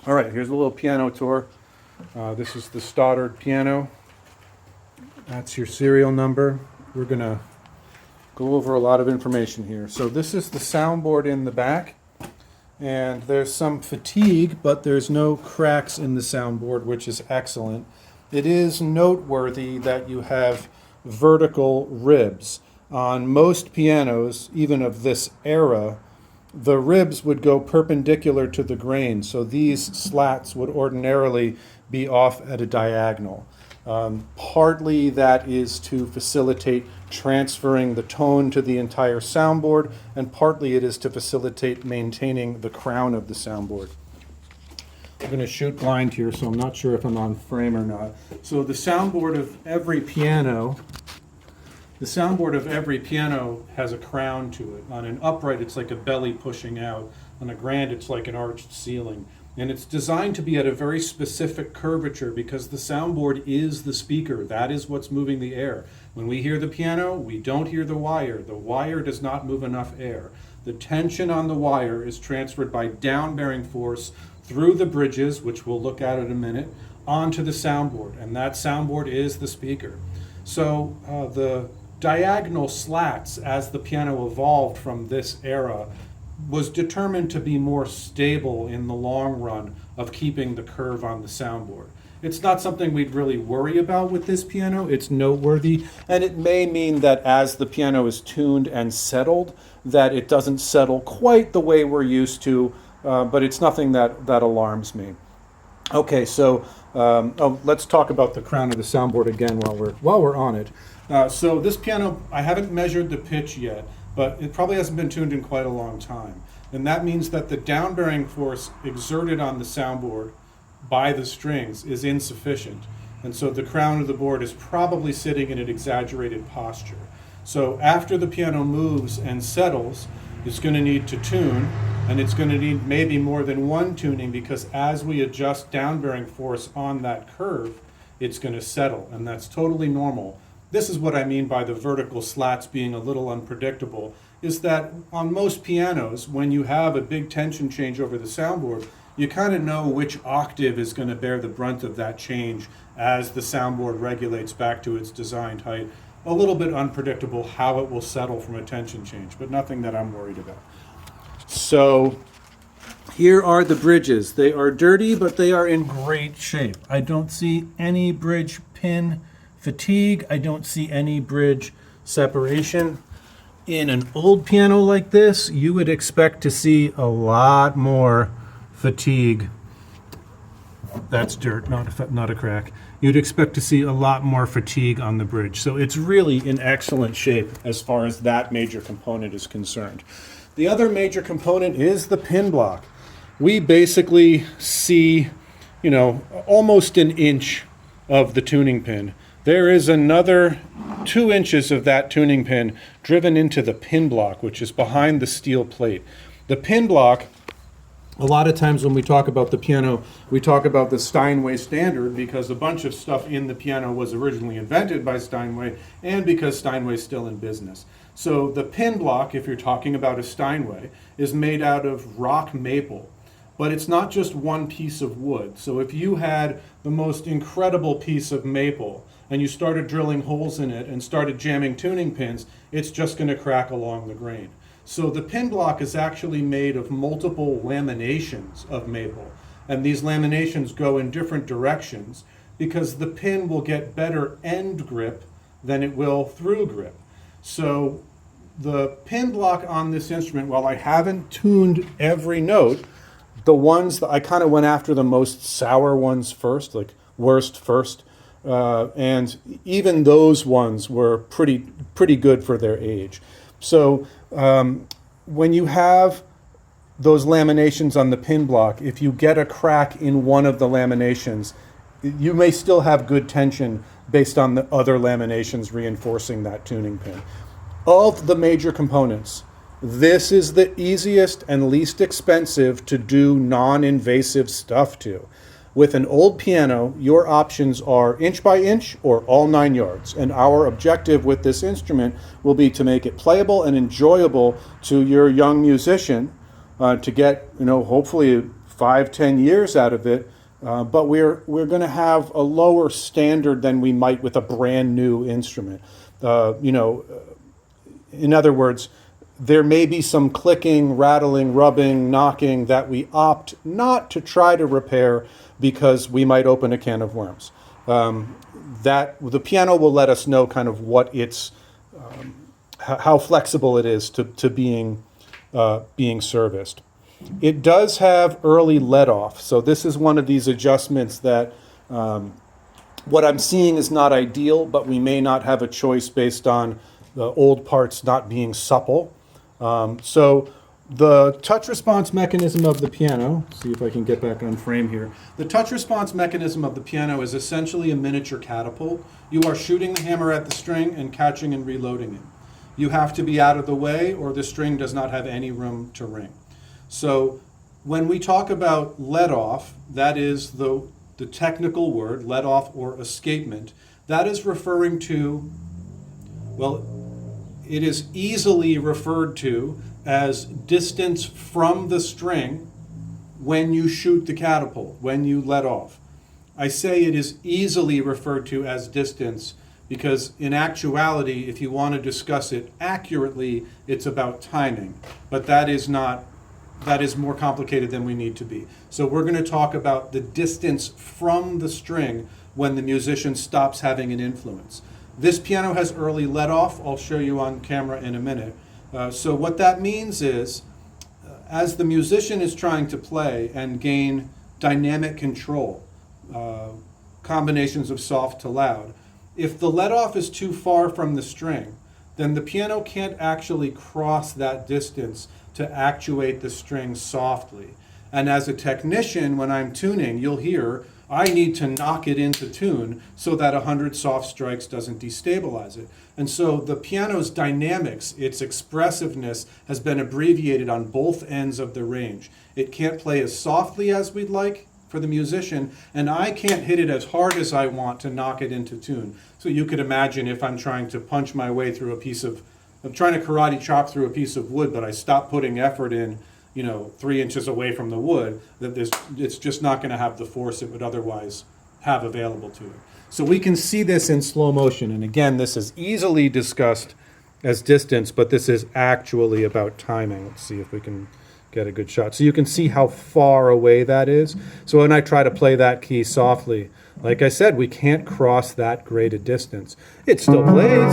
All right, here's a little piano tour. This is the Stoddard piano. That's your serial number. We're going to go over a lot of information here. So this is the soundboard in the back, and there's some fatigue, but there's no cracks in the soundboard, which is excellent. It is noteworthy that you have vertical ribs. On most pianos, even of this era, the ribs would go perpendicular to the grain, so these slats would ordinarily be off at a diagonal. Partly that is to facilitate transferring the tone to the entire soundboard, and partly it is to facilitate maintaining the crown of the soundboard. I'm going to shoot blind here, so I'm not sure if I'm on frame or not. So the soundboard of every piano has a crown to it. On an upright, it's like a belly pushing out. On a grand, it's like an arched ceiling. And it's designed to be at a very specific curvature because the soundboard is the speaker. That is what's moving the air. When we hear the piano, we don't hear the wire. The wire does not move enough air. The tension on the wire is transferred by down-bearing force through the bridges, which we'll look at in a minute, onto the soundboard. And that soundboard is the speaker. So the diagonal slats, as the piano evolved from this era, was determined to be more stable in the long run of keeping the curve on the soundboard. It's not something we'd really worry about with this piano. It's noteworthy, and it may mean that as the piano is tuned and settled, that it doesn't settle quite the way we're used to, but it's nothing that alarms me. Okay, so let's talk about the crown of the soundboard again while we're on it. So this piano, I haven't measured the pitch yet, but it probably hasn't been tuned in quite a long time. And that means that the down-bearing force exerted on the soundboard by the strings is insufficient. And so the crown of the board is probably sitting in an exaggerated posture. So after the piano moves and settles, it's going to need to tune, and it's going to need maybe more than one tuning, because as we adjust down-bearing force on that curve, it's going to settle, and that's totally normal. This is what I mean by the vertical slats being a little unpredictable, is that on most pianos, when you have a big tension change over the soundboard, you kind of know which octave is going to bear the brunt of that change as the soundboard regulates back to its designed height. A little bit unpredictable how it will settle from a tension change, but nothing that I'm worried about. So here are the bridges. They are dirty, but they are in great shape. I don't see any bridge pin fatigue. I don't see any bridge separation. In an old piano like this, you would expect to see a lot more fatigue. That's dirt, not a crack. You'd expect to see a lot more fatigue on the bridge. So it's really in excellent shape as far as that major component is concerned. The other major component is the pin block. We basically see, almost an inch of the tuning pin. There is another 2 inches of that tuning pin driven into the pin block, which is behind the steel plate. The pin block, a lot of times when we talk about the piano, we talk about the Steinway standard because a bunch of stuff in the piano was originally invented by Steinway and because Steinway's still in business. So the pin block, if you're talking about a Steinway, is made out of rock maple. But it's not just one piece of wood. So if you had the most incredible piece of maple and you started drilling holes in it and started jamming tuning pins, it's just going to crack along the grain. So the pin block is actually made of multiple laminations of maple. And these laminations go in different directions because the pin will get better end grip than it will through grip. So the pin block on this instrument, while I haven't tuned every note, the ones that I kind of went after the most sour ones first, like worst first, and even those ones were pretty good for their age. So when you have those laminations on the pin block, if you get a crack in one of the laminations, you may still have good tension based on the other laminations reinforcing that tuning pin. Of the major components, this is the easiest and least expensive to do non-invasive stuff to. With an old piano, your options are inch by inch or all 9 yards. And our objective with this instrument will be to make it playable and enjoyable to your young musician to get, hopefully 5, 10 years out of it, but we're going to have a lower standard than we might with a brand new instrument. In other words, there may be some clicking, rattling, rubbing, knocking that we opt not to try to repair because we might open a can of worms. That the piano will let us know kind of what it's, how flexible it is to being serviced. It does have early let-off, so this is one of these adjustments that what I'm seeing is not ideal, but we may not have a choice based on the old parts not being supple. So the touch response mechanism of the piano, see if I can get back on frame here. The touch response mechanism of the piano is essentially a miniature catapult. You are shooting the hammer at the string and catching and reloading it. You have to be out of the way or the string does not have any room to ring. So when we talk about let off, that is the technical word, let off or escapement. That is referring to, well, it is easily referred to as distance from the string when you shoot the catapult, when you let off. I say it is easily referred to as distance because in actuality, if you want to discuss it accurately, it's about timing. But that is more complicated than we need to be. So we're going to talk about the distance from the string when the musician stops having an influence. This piano has early let-off. I'll show you on camera in a minute. So what that means is, as the musician is trying to play and gain dynamic control, combinations of soft to loud, if the let-off is too far from the string, then the piano can't actually cross that distance to actuate the string softly. And as a technician, when I'm tuning, you'll hear, I need to knock it into tune so that 100 soft strikes doesn't destabilize it. And so the piano's dynamics, its expressiveness, has been abbreviated on both ends of the range. It can't play as softly as we'd like for the musician, and I can't hit it as hard as I want to knock it into tune. So you could imagine if I'm trying to punch my way through I'm trying to karate chop through a piece of wood, but I stop putting effort in, 3 inches away from the wood, that it's just not going to have the force it would otherwise have available to it. So we can see this in slow motion. And again, this is easily discussed as distance, but this is actually about timing. Let's see if we can get a good shot. So you can see how far away that is. So when I try to play that key softly, like I said, we can't cross that great a distance. It still plays,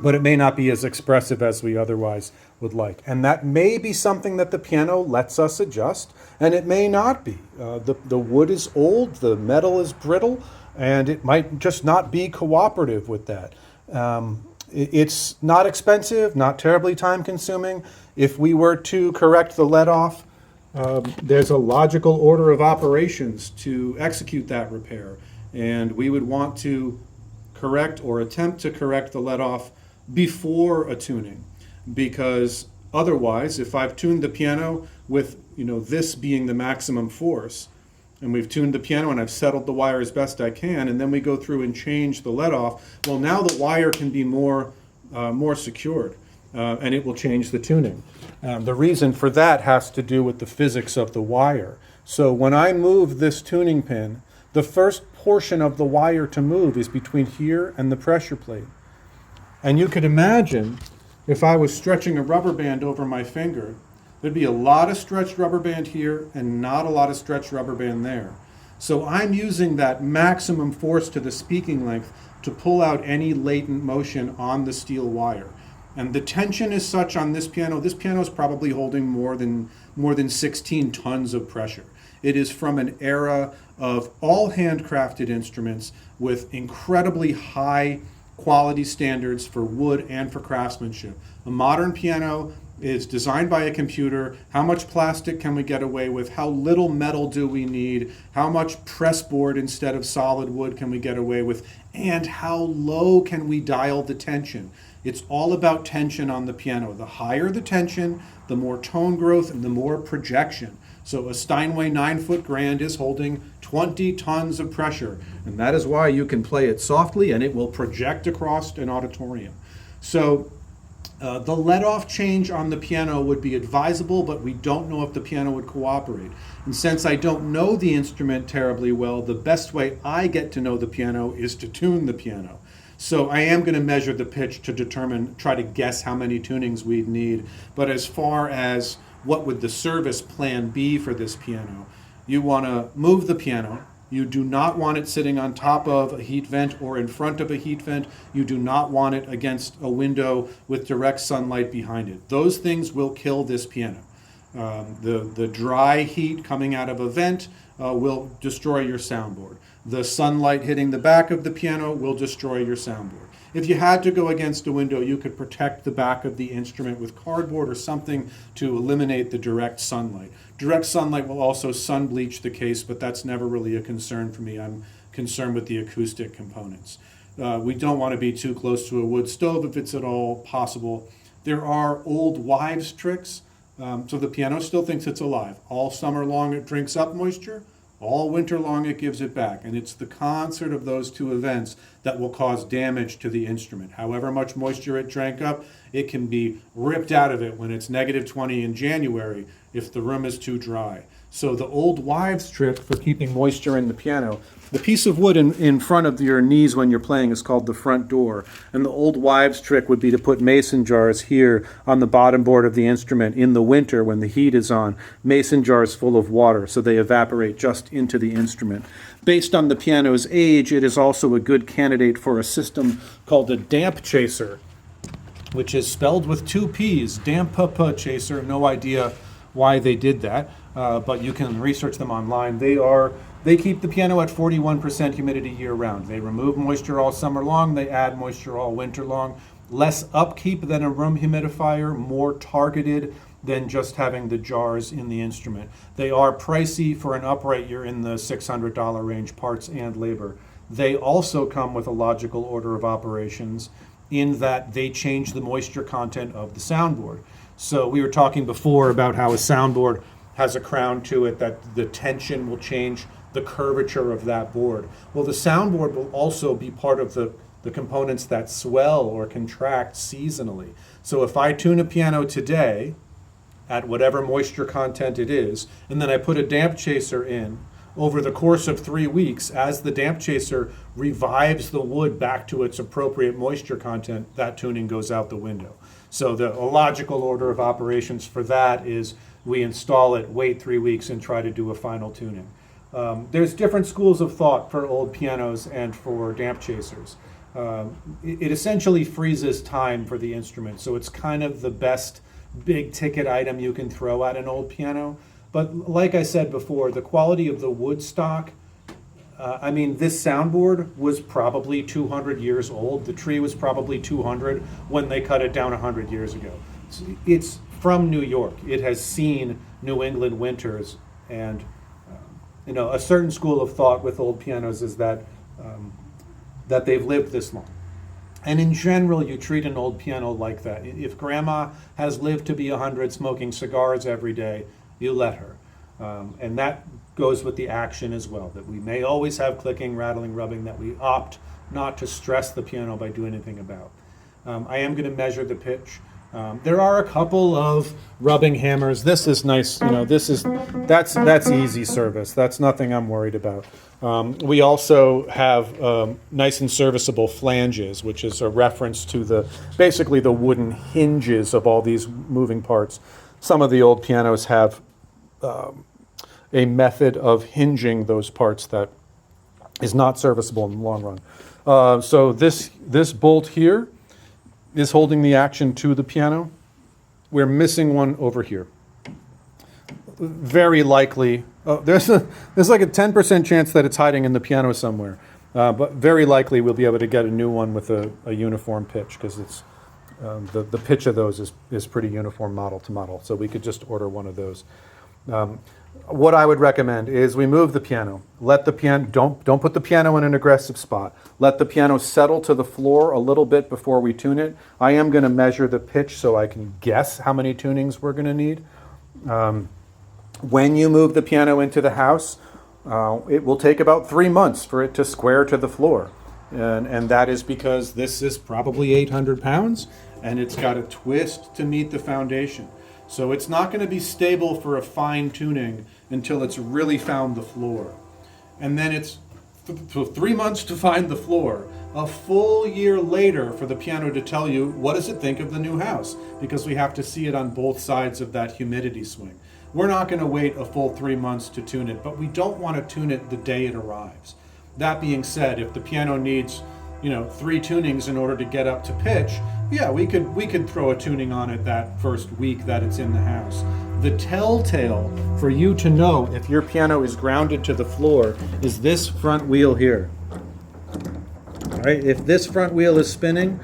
but it may not be as expressive as we otherwise would like. And that may be something that the piano lets us adjust, and it may not be. The wood is old, the metal is brittle, and it might just not be cooperative with that. It's not expensive, not terribly time-consuming. If we were to correct the let-off, there's a logical order of operations to execute that repair, and we would want to correct or attempt to correct the let-off before a tuning, because otherwise, if I've tuned the piano with this being the maximum force, and we've tuned the piano and I've settled the wire as best I can, and then we go through and change the let-off, well, now the wire can be more secured, and it will change the tuning. The reason for that has to do with the physics of the wire. So when I move this tuning pin, the first portion of the wire to move is between here and the pressure plate. And you could imagine if I was stretching a rubber band over my finger, there'd be a lot of stretched rubber band here and not a lot of stretched rubber band there. So I'm using that maximum force to the speaking length to pull out any latent motion on the steel wire. And the tension is such on this piano. This piano is probably holding more than 16 tons of pressure. It is from an era of all handcrafted instruments with incredibly high quality standards for wood and for craftsmanship. A modern piano is designed by a computer. How much plastic can we get away with? How little metal do we need? How much pressboard instead of solid wood can we get away with? And how low can we dial the tension? It's all about tension on the piano. The higher the tension, the more tone growth and the more projection. So a Steinway 9-foot grand is holding 20 tons of pressure, and that is why you can play it softly and it will project across an auditorium. So The let-off change on the piano would be advisable, but we don't know if the piano would cooperate. And since I don't know the instrument terribly well, the best way I get to know the piano is to tune the piano. So I am going to measure the pitch to try to guess how many tunings we'd need. But as far as what would the service plan be for this piano, you want to move the piano. You do not want it sitting on top of a heat vent or in front of a heat vent. You do not want it against a window with direct sunlight behind it. Those things will kill this piano. The dry heat coming out of a vent will destroy your soundboard. The sunlight hitting the back of the piano will destroy your soundboard. If you had to go against a window, you could protect the back of the instrument with cardboard or something to eliminate the direct sunlight. Direct sunlight will also sun bleach the case, but that's never really a concern for me. I'm concerned with the acoustic components. We don't want to be too close to a wood stove if it's at all possible. There are old wives' tricks, so the piano still thinks it's alive. All summer long it drinks up moisture. All winter long it gives it back, and it's the concert of those two events that will cause damage to the instrument. However much moisture it drank up, it can be ripped out of it when it's -20 in January if the room is too dry. So the old wives' trick for keeping moisture in the piano, the piece of wood in front of your knees when you're playing is called the front door. And the old wives' trick would be to put mason jars here on the bottom board of the instrument in the winter when the heat is on, mason jars full of water so they evaporate just into the instrument. Based on the piano's age, it is also a good candidate for a system called a damp chaser, which is spelled with two P's, damp chaser. No idea why they did that, but you can research them online. They keep the piano at 41% humidity year-round. They remove moisture all summer long. They add moisture all winter long. Less upkeep than a room humidifier, more targeted than just having the jars in the instrument. They are pricey. For an upright, you're in the $600 range, parts and labor. They also come with a logical order of operations in that they change the moisture content of the soundboard. So we were talking before about how a soundboard has a crown to it, that the tension will change the curvature of that board. Well, the soundboard will also be part of the components that swell or contract seasonally. So if I tune a piano today at whatever moisture content it is, and then I put a damp chaser in, over the course of 3 weeks, as the damp chaser revives the wood back to its appropriate moisture content, that tuning goes out the window. So the logical order of operations for that is we install it, wait 3 weeks, and try to do a final tuning. There's different schools of thought for old pianos and for damp chasers. It essentially freezes time for the instrument, so it's kind of the best big ticket item you can throw at an old piano. But like I said before, the quality of the wood stock, this soundboard was probably 200 years old. The tree was probably 200 when they cut it down 100 years ago. It's from New York. It has seen New England winters, and a certain school of thought with old pianos is that they've lived this long. And in general, you treat an old piano like that. If grandma has lived to be 100 smoking cigars every day, you let her. And that goes with the action as well, that we may always have clicking, rattling, rubbing that we opt not to stress the piano by doing anything about. I am going to measure the pitch. There are a couple of rubbing hammers. This is nice, that's easy service. That's nothing I'm worried about. We also have nice and serviceable flanges, which is a reference to basically the wooden hinges of all these moving parts. Some of the old pianos have a method of hinging those parts that is not serviceable in the long run. So this bolt here is holding the action to the piano. We're missing one over here. Very likely, there's like a 10% chance that it's hiding in the piano somewhere, but very likely we'll be able to get a new one with a uniform pitch, because it's the pitch of those is pretty uniform model to model. So we could just order one of those. What I would recommend is we move the piano. Let the piano, don't put the piano in an aggressive spot. Let the piano settle to the floor a little bit before we tune it. I am going to measure the pitch so I can guess how many tunings we're going to need. When you move the piano into the house, it will take about 3 months for it to square to the floor. And that is because this is probably 800 pounds, and it's got a twist to meet the foundation. So it's not going to be stable for a fine tuning until it's really found the floor. And then it's 3 months to find the floor, a full year later for the piano to tell you what does it think of the new house, because we have to see it on both sides of that humidity swing. We're not going to wait a full 3 months to tune it, but we don't want to tune it the day it arrives. That being said, if the piano needs 3 tunings in order to get up to pitch, yeah, we could throw a tuning on it that first week that it's in the house. The telltale for you to know if your piano is grounded to the floor is this front wheel here. All right, if this front wheel is spinning,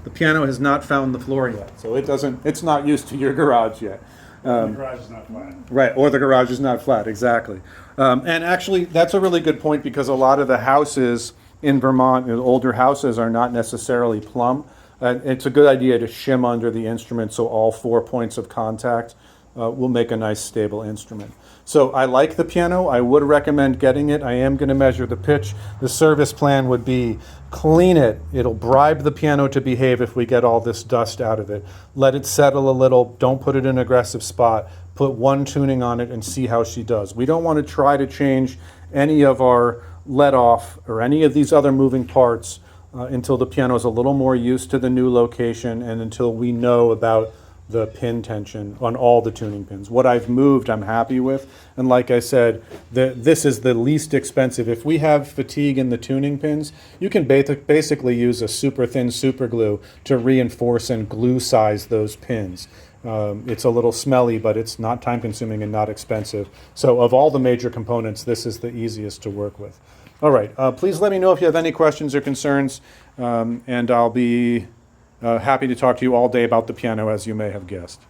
the piano has not found the floor yet. So it's not used to your garage yet. The garage is not flat. Right, or the garage is not flat, exactly. And actually, that's a really good point, because a lot of the houses in Vermont, the older houses, are not necessarily plumb. It's a good idea to shim under the instrument so all 4 points of contact will make a nice stable instrument. So I like the piano. I would recommend getting it. I am going to measure the pitch. The service plan would be clean it. It'll bribe the piano to behave if we get all this dust out of it. Let it settle a little. Don't put it in an aggressive spot. Put 1 tuning on it and see how she does. We don't want to try to change any of our let off or any of these other moving parts until the piano is a little more used to the new location and until we know about the pin tension on all the tuning pins. What I've moved, I'm happy with. And like I said, this is the least expensive. If we have fatigue in the tuning pins, you can basically use a super thin super glue to reinforce and glue size those pins. It's a little smelly, but it's not time consuming and not expensive. So of all the major components, this is the easiest to work with. All right, please let me know if you have any questions or concerns, and I'll be happy to talk to you all day about the piano, as you may have guessed.